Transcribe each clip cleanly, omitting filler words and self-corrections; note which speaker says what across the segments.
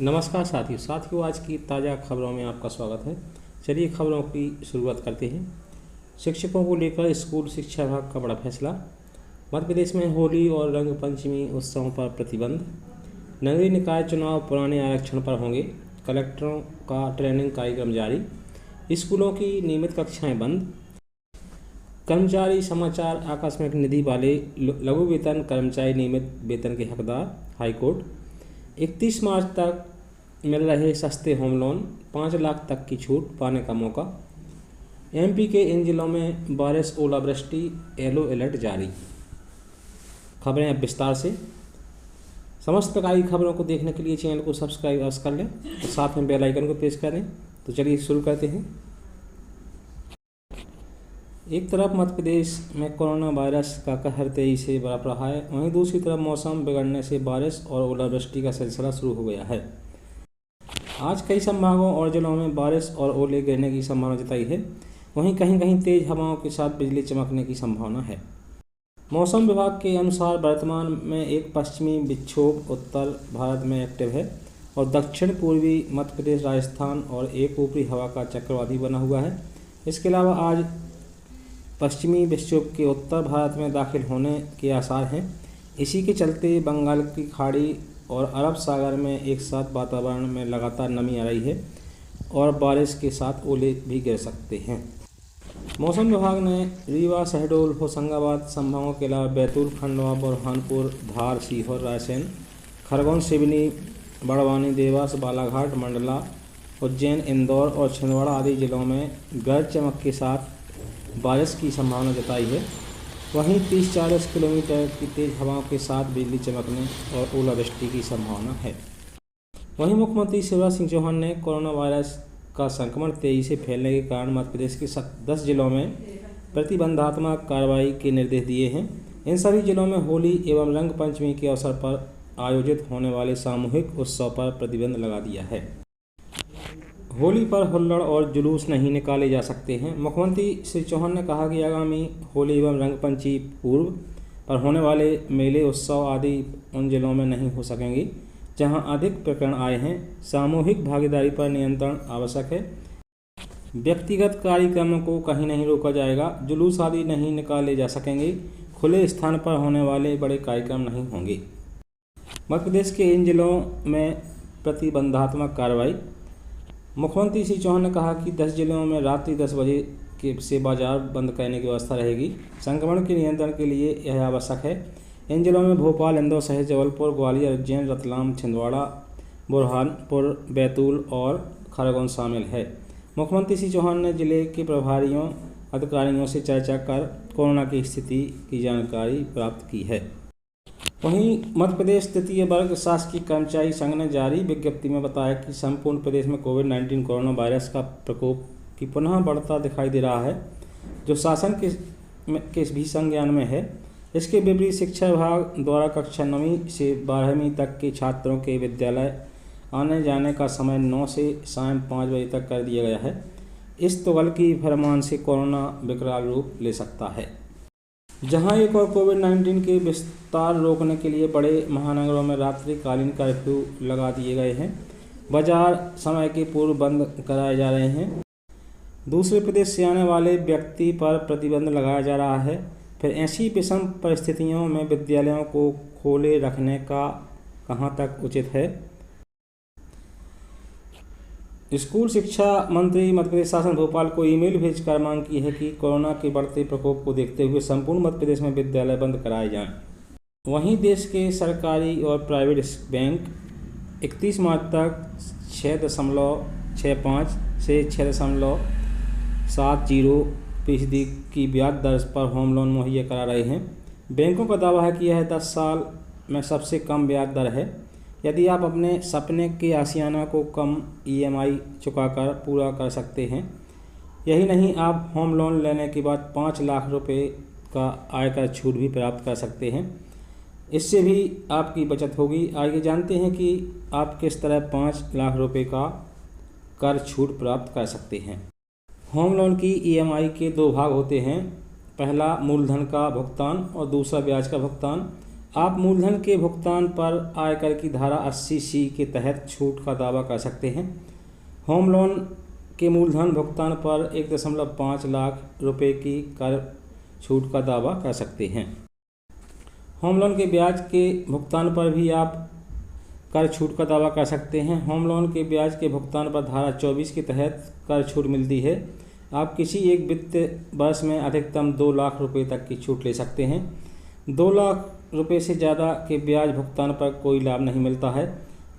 Speaker 1: नमस्कार साथियों आज की ताज़ा खबरों में आपका स्वागत है। चलिए खबरों की शुरुआत करते हैं। शिक्षकों को लेकर स्कूल शिक्षा विभाग का बड़ा फैसला। मध्य प्रदेश में होली और रंग पंचमी उत्सवों पर प्रतिबंध। नगरीय निकाय चुनाव पुराने आरक्षण पर होंगे। कलेक्टरों का ट्रेनिंग कार्यक्रम जारी। स्कूलों की नियमित कक्षाएं बंद। कर्मचारी समाचार आकस्मिक निधि वाले लघु वेतन कर्मचारी नियमित वेतन के हकदार। हाईकोर्ट 31 मार्च तक मिल रहे सस्ते होम लोन, 5 लाख तक की छूट पाने का मौका। एमपी के इन जिलों में बारिश ओलावृष्टि, येलो अलर्ट जारी। खबरें अब विस्तार से। समस्त प्रकार की खबरों को देखने के लिए चैनल को सब्सक्राइब अवश्य कर लें और साथ में बेल आइकन को प्रेस करें। तो चलिए शुरू करते हैं। एक तरफ मध्य प्रदेश में कोरोना वायरस का कहर तेजी से बढ़ रहा है, वहीं दूसरी तरफ मौसम बिगड़ने से बारिश और ओलावृष्टि का सिलसिला शुरू हो गया है। आज कई संभागों और जिलों में बारिश और ओले गिरने की संभावना जताई है। वहीं कहीं कहीं तेज हवाओं के साथ बिजली चमकने की संभावना है। मौसम विभाग के अनुसार वर्तमान में एक पश्चिमी विक्षोभ उत्तर भारत में एक्टिव है और दक्षिण पूर्वी मध्य प्रदेश, राजस्थान और एक ऊपरी हवा का चक्रवाती बना हुआ है। इसके अलावा आज पश्चिमी विक्षोभ के उत्तर भारत में दाखिल होने के आसार हैं। इसी के चलते बंगाल की खाड़ी और अरब सागर में एक साथ वातावरण में लगातार नमी आ रही है और बारिश के साथ ओले भी गिर सकते हैं। मौसम विभाग ने रीवा, शहडोल, होशंगाबाद संभागों के अलावा बैतूल, खंडवा, बुरहानपुर, धार, सीहोर, रायसेन, खरगोन, सिवनी, बड़वानी, देवास, बालाघाट, मंडला, उज्जैन, इंदौर और छिंदवाड़ा आदि जिलों में गरज चमक के साथ बारिश की संभावना जताई है। वहीं 30-40 किलोमीटर की तेज हवाओं के साथ बिजली चमकने और ओलावृष्टि की संभावना है। वहीं मुख्यमंत्री शिवराज सिंह चौहान ने कोरोना वायरस का संक्रमण तेजी से फैलने के कारण मध्य प्रदेश के 10 जिलों में प्रतिबंधात्मक कार्रवाई के निर्देश दिए हैं। इन सभी जिलों में होली एवं रंग पंचमी के अवसर पर आयोजित होने वाले सामूहिक उत्सव पर प्रतिबंध लगा दिया है। होली पर हुल्लड़ और जुलूस नहीं निकाले जा सकते हैं। मुख्यमंत्री श्री चौहान ने कहा कि आगामी होली एवं रंग पंचमी पूर्व पर होने वाले मेले, उत्सव आदि उन जिलों में नहीं हो सकेंगे जहां अधिक प्रकरण आए हैं। सामूहिक भागीदारी पर नियंत्रण आवश्यक है। व्यक्तिगत कार्यक्रमों को कहीं नहीं रोका जाएगा। जुलूस आदि नहीं निकाले जा सकेंगे। खुले स्थान पर होने वाले बड़े कार्यक्रम नहीं होंगे। मध्य प्रदेश के इन जिलों में प्रतिबंधात्मक कार्रवाई। मुख्यमंत्री श्री चौहान ने कहा कि 10 जिलों में रात्रि 10 बजे से बाजार बंद करने की व्यवस्था रहेगी। संक्रमण के नियंत्रण के लिए यह आवश्यक है। इन जिलों में भोपाल, इंदौर सहित जबलपुर, ग्वालियर, उज्जैन, रतलाम, छिंदवाड़ा, बुरहानपुर, बैतूल और खरगोन शामिल है। मुख्यमंत्री श्री चौहान ने जिले के प्रभारियों, अधिकारियों से चर्चा कर कोरोना की स्थिति की जानकारी प्राप्त की है। वहीं मध्य प्रदेश तृतीय वर्ग शासकीय कर्मचारी संघ ने जारी विज्ञप्ति में बताया कि संपूर्ण प्रदेश में कोविड-19 कोरोना वायरस का प्रकोप की पुनः बढ़ता दिखाई दे रहा है, जो शासन के भी संज्ञान में है। इसके विपरीत शिक्षा विभाग द्वारा कक्षा 9वीं से 12वीं तक के छात्रों के विद्यालय आने जाने का समय 9 से शाम 5 बजे तक कर दिया गया है। इस तुगलकी फरमान से कोरोना विकराल रूप ले सकता है। जहां एक और कोविड-19 के विस्तार रोकने के लिए बड़े महानगरों में रात्रिकालीन कर्फ्यू लगा दिए गए हैं। बाजार समय के पूर्व बंद कराए जा रहे हैं। दूसरे प्रदेश से आने वाले व्यक्ति पर प्रतिबंध लगाया जा रहा है। फिर ऐसी विषम परिस्थितियों में विद्यालयों को खोले रखने का कहां तक उचित है। स्कूल शिक्षा मंत्री मध्य प्रदेश शासन भोपाल को ईमेल भेजकर मांग की है कि कोरोना के बढ़ते प्रकोप को देखते हुए संपूर्ण मध्य प्रदेश में विद्यालय बंद कराए जाएं। वहीं देश के सरकारी और प्राइवेट बैंक 31 मार्च तक 6.65 से 6.70% की ब्याज दर पर होम लोन मुहैया करा रहे हैं। बैंकों का दावा है कि यह 10 साल में सबसे कम ब्याज दर है। यदि आप अपने सपने के आशियाना को कम EMI चुकाकर पूरा कर सकते हैं। यही नहीं, आप होम लोन लेने के बाद 5 लाख रुपए का आयकर छूट भी प्राप्त कर सकते हैं। इससे भी आपकी बचत होगी। आगे जानते हैं कि आप किस तरह 5 लाख रुपए का कर छूट प्राप्त कर सकते हैं। होम लोन की EMI के 2 भाग होते हैं। पहला मूलधन का भुगतान और दूसरा ब्याज का भुगतान। आप मूलधन के भुगतान पर आयकर की धारा 80C के तहत छूट का दावा कर सकते हैं। होम लोन के मूलधन भुगतान पर 1.5 लाख रुपए की कर छूट का दावा कर सकते हैं। होम लोन के ब्याज के भुगतान पर भी आप कर छूट का दावा कर सकते हैं। होम लोन के ब्याज के भुगतान पर धारा 24 के तहत कर छूट मिलती है। आप किसी एक वित्तीय वर्ष में अधिकतम 2 लाख रुपए तक की छूट ले सकते हैं। 2 लाख रुपए से ज़्यादा के ब्याज भुगतान पर कोई लाभ नहीं मिलता है।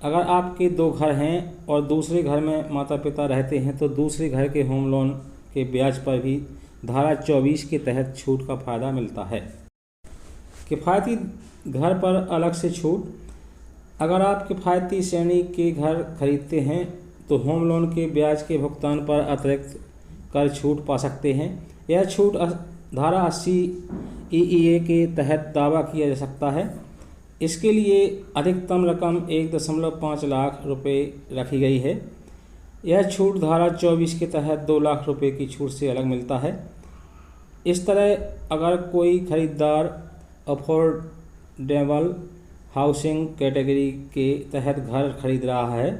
Speaker 1: अगर आपके 2 घर हैं और दूसरे घर में माता पिता रहते हैं तो दूसरे घर के होम लोन के ब्याज पर भी धारा 24 के तहत छूट का फायदा मिलता है। किफ़ायती घर पर अलग से छूट। अगर आप किफ़ायती श्रेणी के घर खरीदते हैं तो होम लोन के ब्याज के भुगतान पर अतिरिक्त कर छूट पा सकते हैं। यह छूट धारा 80 EEA के तहत दावा किया जा सकता है। इसके लिए अधिकतम रकम 1.5 लाख रुपए रखी गई है। यह छूट धारा 24 के तहत 2 लाख रुपए की छूट से अलग मिलता है। इस तरह अगर कोई खरीदार अफोर्डेबल हाउसिंग कैटेगरी के तहत घर खरीद रहा है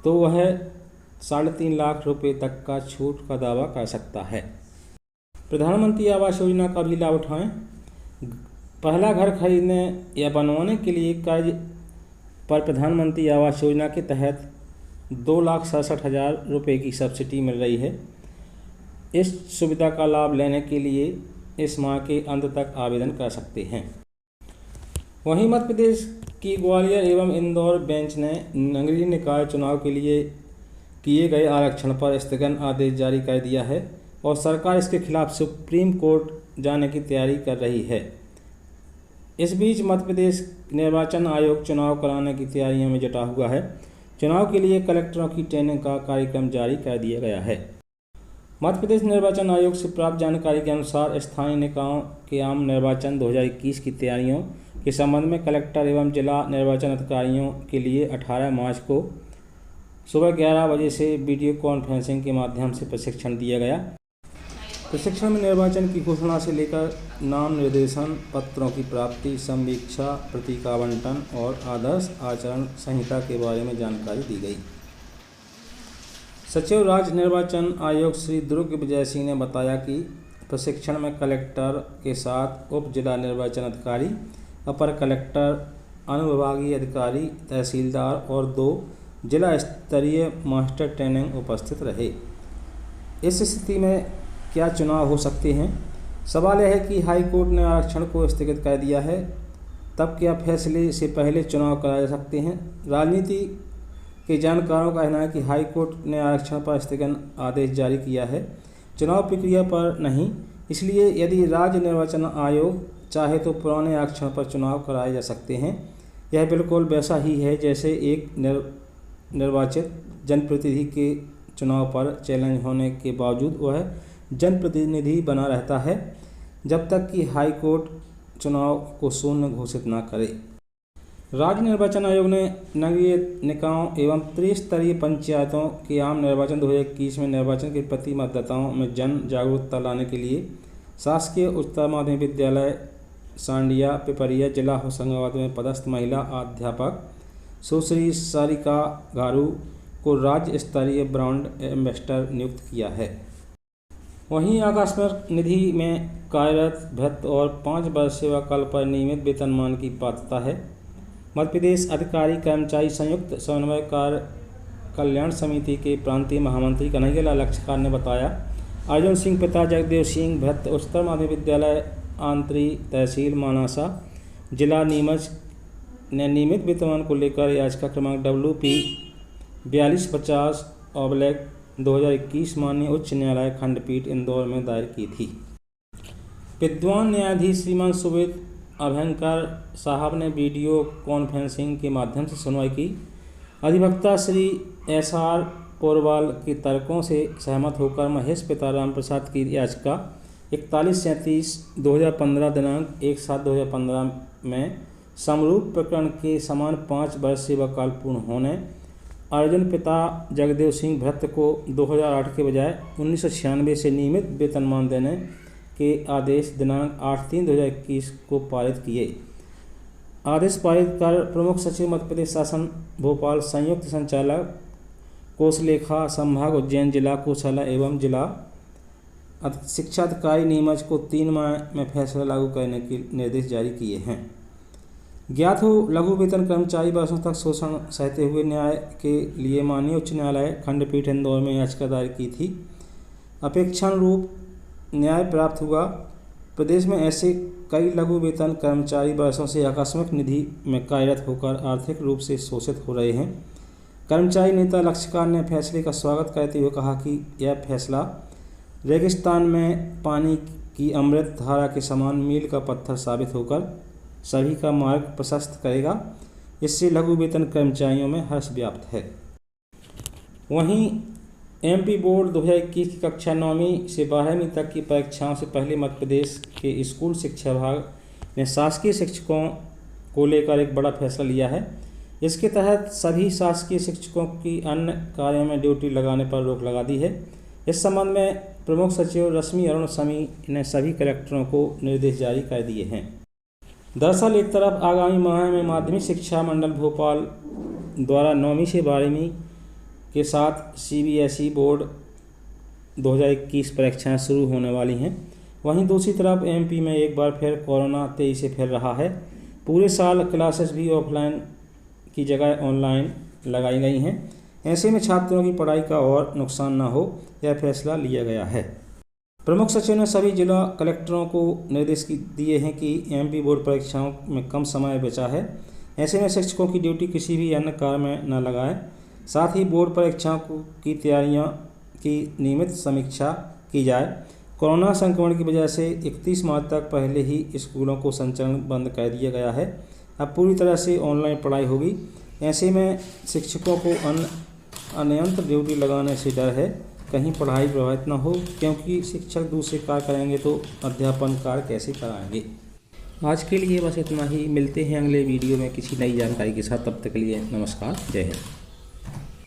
Speaker 1: तो वह 3.5 लाख रुपए तक का छूट का दावा कर सकता है। प्रधानमंत्री आवास योजना का भी लाभ उठाएं। पहला घर खरीदने या बनवाने के लिए कर्ज पर प्रधानमंत्री आवास योजना के तहत 2,67,000 रुपये की सब्सिडी मिल रही है। इस सुविधा का लाभ लेने के लिए इस माह के अंत तक आवेदन कर सकते हैं। वहीं मध्य प्रदेश की ग्वालियर एवं इंदौर बेंच ने नगरीय निकाय चुनाव के लिए किए गए आरक्षण पर स्थगन आदेश जारी कर दिया है और सरकार इसके खिलाफ सुप्रीम कोर्ट जाने की तैयारी कर रही है। इस बीच मध्य प्रदेश निर्वाचन आयोग चुनाव कराने की तैयारियों में जुटा हुआ है। चुनाव के लिए कलेक्टरों की ट्रेनिंग का कार्यक्रम जारी कर दिया गया है। मध्य प्रदेश निर्वाचन आयोग से प्राप्त जानकारी के अनुसार स्थानीय निकायों के आम निर्वाचन 2021 की तैयारियों के संबंध में कलेक्टर एवं जिला निर्वाचन अधिकारियों के लिए 18 मार्च को सुबह 11 बजे से वीडियो कॉन्फ्रेंसिंग के माध्यम से प्रशिक्षण दिया गया। प्रशिक्षण में निर्वाचन की घोषणा से लेकर नाम निर्देशन पत्रों की प्राप्ति, संवीक्षा, प्रतीक आवंटन और आदर्श आचरण संहिता के बारे में जानकारी दी गई। सचिव राज्य निर्वाचन आयोग श्री दुर्ग विजय सिंह ने बताया कि प्रशिक्षण में कलेक्टर के साथ उप जिला निर्वाचन अधिकारी, अपर कलेक्टर, अनुविभागीय अधिकारी, तहसीलदार और 2 जिला स्तरीय मास्टर ट्रेनिंग उपस्थित रहे। इस स्थिति में क्या चुनाव हो सकते हैं? सवाल यह है कि हाई कोर्ट ने आरक्षण को स्थगित कर दिया है, तब क्या फैसले से पहले चुनाव कराए जा सकते हैं? राजनीति के जानकारों का कहना है कि हाई कोर्ट ने आरक्षण पर स्थगन आदेश जारी किया है, चुनाव प्रक्रिया पर नहीं। इसलिए यदि राज्य निर्वाचन आयोग चाहे तो पुराने आरक्षण पर चुनाव कराए जा सकते हैं। यह बिल्कुल वैसा ही है जैसे एक निर्वाचित जनप्रतिनिधि के चुनाव पर चैलेंज होने के बावजूद वह जनप्रतिनिधि बना रहता है जब तक कि हाई कोर्ट चुनाव को शून्य घोषित न करे। राज्य निर्वाचन आयोग ने नगरीय निकायों एवं त्रिस्तरीय पंचायतों के आम निर्वाचन 2021 में निर्वाचन के प्रति मतदाताओं में जन जागरूकता लाने के लिए शासकीय उच्चतर माध्यमिक विद्यालय सांडिया पिपरिया जिला होशंगाबाद में पदस्थ महिला अध्यापक सुश्री सारिका गारू को राज्य स्तरीय ब्रांड एम्बेसडर नियुक्त किया है। वहीं आकस्मिक निधि में कार्यरत भृत्य और 5 वर्ष सेवा काल पर नियमित वेतनमान की पात्रता है। मध्य प्रदेश अधिकारी कर्मचारी संयुक्त समन्वय कल्याण समिति के प्रांतीय महामंत्री कन्हैयालाल लक्षकार ने बताया, अर्जुन सिंह पिता जगदेव सिंह भृत्य उच्चतर माध्यमिक विद्यालय आंतरी तहसील मानासा जिला नीमच ने नियमित वेतनमान को लेकर याचिका क्रमांक WP 4250/2021 माननीय उच्च न्यायालय खंडपीठ इंदौर में दायर की थी। विद्वान न्यायाधीश श्रीमान सुबेद अभयंकर साहब ने वीडियो कॉन्फ्रेंसिंग के माध्यम से सुनवाई की। अधिवक्ता श्री SR पोरवाल के तर्कों से सहमत होकर महेश पिता राम प्रसाद की याचिका 4137/2015 दिनांक 1/7/2015 में समरूप प्रकरण के समान 5 वर्ष सेवा काल पूर्ण होने अर्जुन पिता जगदेव सिंह भृत्य को 2008 के बजाय 1996 से नियमित वेतनमान देने के आदेश दिनांक 8/3/2021 को पारित किए। आदेश पारित कर प्रमुख सचिव मध्य प्रदेश शासन भोपाल, संयुक्त संचालक कोषलेखा संभाग उज्जैन, जिला कोषालय एवं जिला शिक्षा अधिकारी नीमच को 3 माह में फैसला लागू करने के निर्देश जारी किए हैं। ज्ञात हो, लघु वेतन कर्मचारी वर्षों तक शोषण सहते हुए न्याय के लिए माननीय उच्च न्यायालय खंडपीठ इंदौर में याचिका दायर की थी। अपेक्षानुरूप न्याय प्राप्त हुआ। प्रदेश में ऐसे कई लघु वेतन कर्मचारी वर्षों से आकस्मिक निधि में कार्यरत होकर आर्थिक रूप से शोषित हो रहे हैं। कर्मचारी नेता लक्ष्यकार ने फैसले का स्वागत करते हुए कहा कि यह फैसला रेगिस्तान में पानी की अमृत धारा के समान मील का पत्थर साबित होकर सभी का मार्ग प्रशस्त करेगा। इससे लघु वेतन कर्मचारियों में हर्ष व्याप्त है। वहीं एमपी बोर्ड 2021 की कक्षा 9वीं से 12वीं तक की परीक्षाओं से पहले मध्य प्रदेश के स्कूल शिक्षा विभाग ने शासकीय शिक्षकों को लेकर एक बड़ा फैसला लिया है। इसके तहत सभी शासकीय शिक्षकों की अन्य कार्यों में ड्यूटी लगाने पर रोक लगा दी है। इस संबंध में प्रमुख सचिव रश्मि अरुण समी ने सभी कलेक्टरों को निर्देश जारी कर दिए हैं। दरअसल एक तरफ आगामी माह में माध्यमिक शिक्षा मंडल भोपाल द्वारा 9वीं से 12वीं के साथ सीबीएसई बोर्ड 2021 परीक्षाएं शुरू होने वाली हैं। वहीं दूसरी तरफ एमपी में एक बार फिर कोरोना तेजी से फैल रहा है। पूरे साल क्लासेस भी ऑफलाइन की जगह ऑनलाइन लगाई गई हैं। ऐसे में छात्रों की पढ़ाई का और नुकसान न हो, यह फैसला लिया गया है। प्रमुख सचिव ने सभी जिला कलेक्टरों को निर्देश दिए हैं कि एमपी बोर्ड परीक्षाओं में कम समय बचा है। ऐसे में शिक्षकों की ड्यूटी किसी भी अन्य कार्य में न लगाएं। साथ ही बोर्ड परीक्षाओं की तैयारियों की नियमित समीक्षा की जाए। कोरोना संक्रमण की वजह से 31 मार्च तक पहले ही स्कूलों को संचालन बंद कर दिया गया है। अब पूरी तरह से ऑनलाइन पढ़ाई होगी। ऐसे में शिक्षकों को अनियंत्रित ड्यूटी लगाने से डर है कहीं पढ़ाई प्रभावित न हो, क्योंकि शिक्षक दूसरे कार्य करेंगे तो अध्यापन कार्य कैसे कराएंगे। आज के लिए बस इतना ही। मिलते हैं अगले वीडियो में किसी नई जानकारी के साथ। तब तक के लिए नमस्कार, जय हिंद।